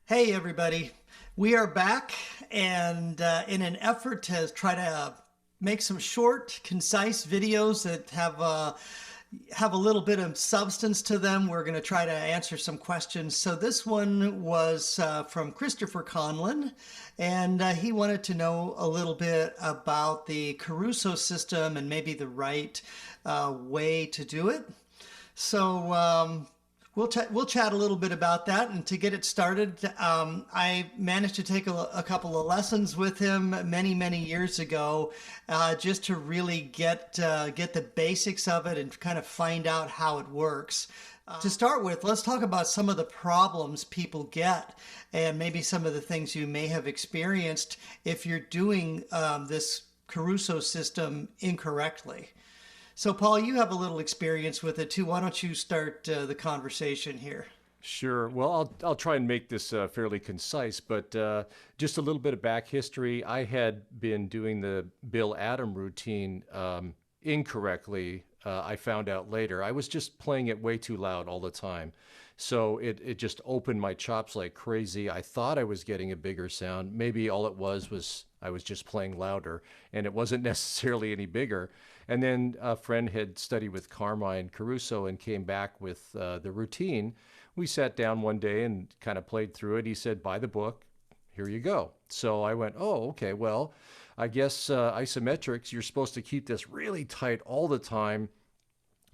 Hey, everybody. We are back, and in an effort to try to make some short, concise videos that have a little bit of substance to them, we're going to try to answer some questions. So this one was from Christopher Conlon, and he wanted to know a little bit about the Caruso system and maybe the right way to do it. So we'll chat a little bit about that. And to get it started, I managed to take a couple of lessons with him many years ago, just to really get the basics of it and kind of find out how it works. To start with, let's talk about some of the problems people get and maybe some of the things you may have experienced if you're doing this Caruso system incorrectly. So, Paul, you have a little experience with it too. Why don't you start the conversation here? Sure. Well, I'll try and make this fairly concise, but just a little bit of back history. I had been doing the Bill Adam routine incorrectly. I found out later. I was just playing it way too loud all the time. So it just opened my chops like crazy. I thought I was getting a bigger sound. Maybe all it was I was just playing louder and it wasn't necessarily any bigger. And then a friend had studied with Carmine Caruso and came back with the routine. We sat down one day and kind of played through it. He said, buy the book. Here you go. So I went, oh, okay, well, I guess isometrics, you're supposed to keep this really tight all the time,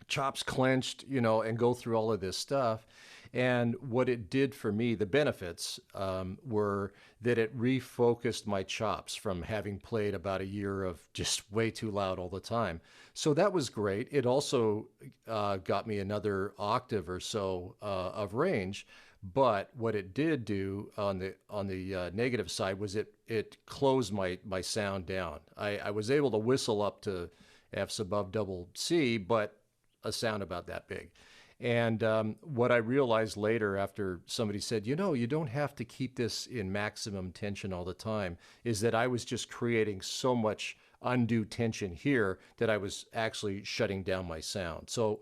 chops clenched, and go through all of this stuff. And what it did for me, the benefits were that it refocused my chops from having played about a year of just way too loud all the time. So that was great. It also got me another octave or so of range. But what it did do on the negative side was it closed my sound down. I was able to whistle up to F's above double C, but a sound about that big. And what I realized later, after somebody said, you don't have to keep this in maximum tension all the time, is that I was just creating so much undue tension here that I was actually shutting down my sound. So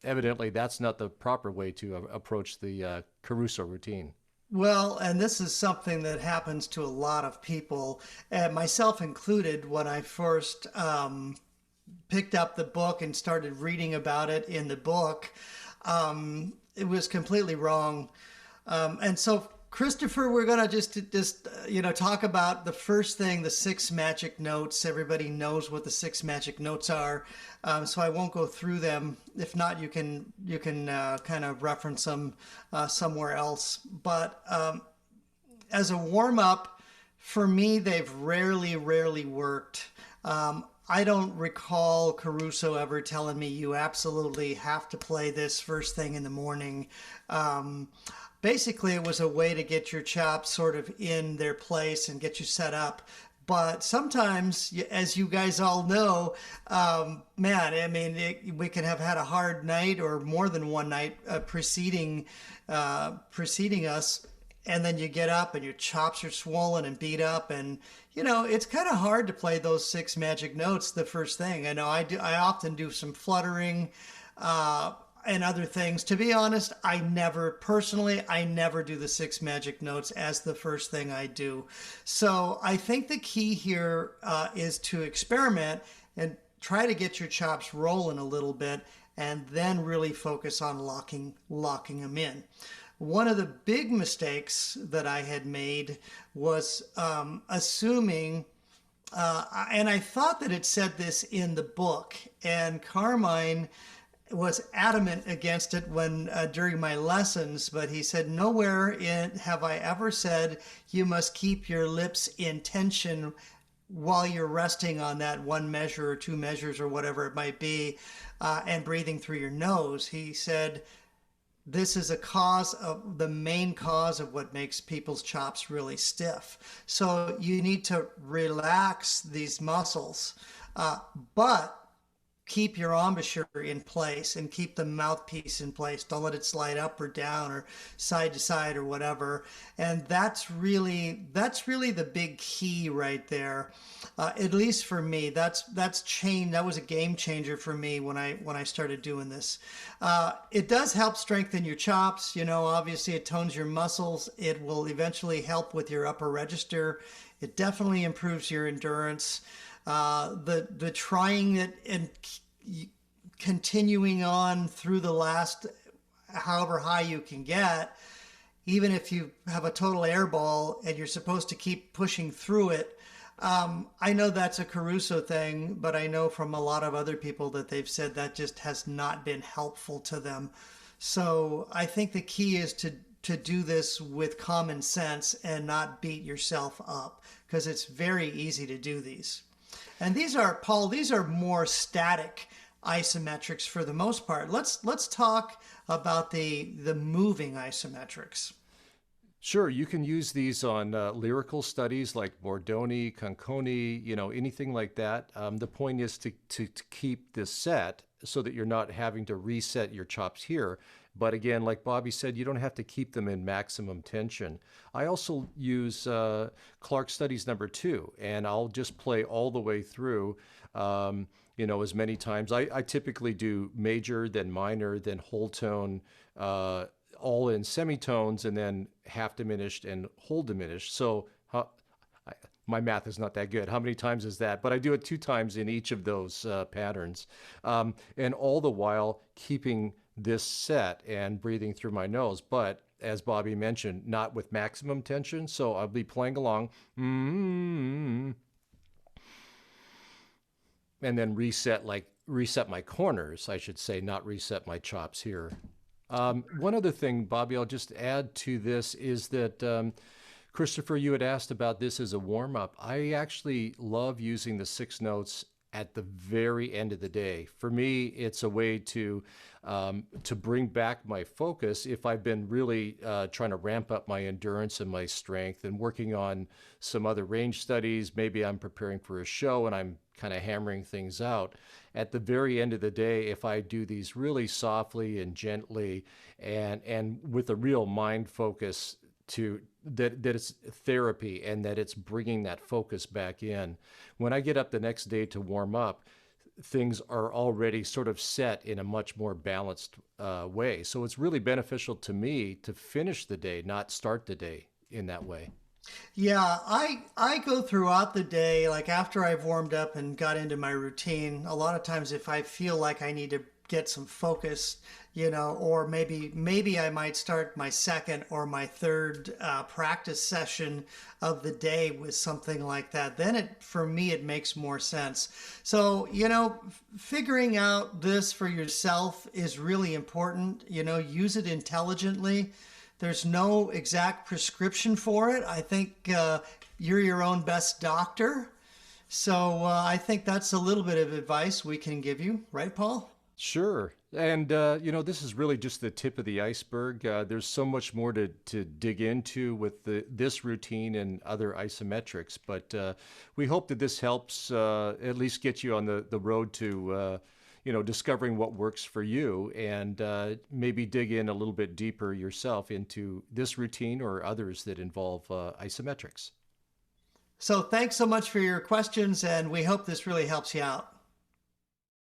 evidently, that's not the proper way to approach the Caruso routine. Well, and this is something that happens to a lot of people, myself included, when I first picked up the book and started reading about it in the book. It was completely wrong. And so, Christopher, we're gonna just talk about the first thing, the six magic notes. Everybody knows what the six magic notes are, so I won't go through them. If not, you can kind of reference them somewhere else. But as a warm up, for me, they've rarely worked. I don't recall Caruso ever telling me you absolutely have to play this first thing in the morning. Basically, it was a way to get your chops sort of in their place and get you set up. But sometimes, as you guys all know, man, I mean, we can have had a hard night or more than one night preceding us, and then you get up and your chops are swollen and beat up, and it's kind of hard to play those six magic notes the first thing. I know I do. I often do some fluttering and other things. To be honest, I never do the six magic notes as the first thing I do. So I think the key here is to experiment and try to get your chops rolling a little bit, and then really focus on locking them in. One of the big mistakes that I had made was assuming, and I thought that it said this in the book, and Carmine was adamant against it when during my lessons, but he said, nowhere have I ever said you must keep your lips in tension while you're resting on that one measure or two measures or whatever it might be, and breathing through your nose. He said, this is the main cause of what makes people's chops really stiff. So you need to relax these muscles. But keep your embouchure in place and keep the mouthpiece in place. Don't let it slide up or down or side to side or whatever. And that's really the big key right there. At least for me, that's changed. That was a game changer for me when I started doing this. It does help strengthen your chops. Obviously it tones your muscles. It will eventually help with your upper register. It definitely improves your endurance. The trying it and continuing on through the last however high you can get, even if you have a total air ball and you're supposed to keep pushing through it. I know that's a Caruso thing, but I know from a lot of other people that they've said that just has not been helpful to them. So I think the key is to do this with common sense and not beat yourself up, because it's very easy to do these. And these are more static isometrics for the most part. Let's talk about the moving isometrics. Sure, you can use these on lyrical studies like Bordoni, Conconi, anything like that. The point is to keep this set so that you're not having to reset your chops here. But again, like Bobby said, you don't have to keep them in maximum tension. I also use Clark Studies number 2, and I'll just play all the way through, as many times. I typically do major, then minor, then whole tone, all in semitones, and then half diminished and whole diminished. So my math is not that good. How many times is that? But I do it 2 times in each of those patterns. And all the while keeping this set and breathing through my nose. But as Bobby mentioned, not with maximum tension. So I'll be playing along. And then reset my corners, I should say, not reset my chops here. One other thing, Bobby, I'll just add to this is that Christopher, you had asked about this as a warm up. I actually love using the 6 notes at the very end of the day. For me, it's a way to bring back my focus if I've been really trying to ramp up my endurance and my strength and working on some other range studies. Maybe I'm preparing for a show and I'm kind of hammering things out. At the very end of the day, if I do these really softly and gently and with a real mind focus to that it's therapy and that it's bringing that focus back in. When I get up the next day to warm up, things are already sort of set in a much more balanced way. So it's really beneficial to me to finish the day, not start the day in that way. Yeah, I go throughout the day, like after I've warmed up and got into my routine. A lot of times, if I feel like I need to get some focus, or maybe I might start my second or my third practice session of the day with something like that. Then for me, it makes more sense. So, figuring out this for yourself is really important. Use it intelligently. There's no exact prescription for it. I think you're your own best doctor. So I think that's a little bit of advice we can give you, right, Paul? Sure. And, this is really just the tip of the iceberg. There's so much more to dig into with this routine and other isometrics. But we hope that this helps at least get you on the road to, discovering what works for you and maybe dig in a little bit deeper yourself into this routine or others that involve isometrics. So thanks so much for your questions, and we hope this really helps you out.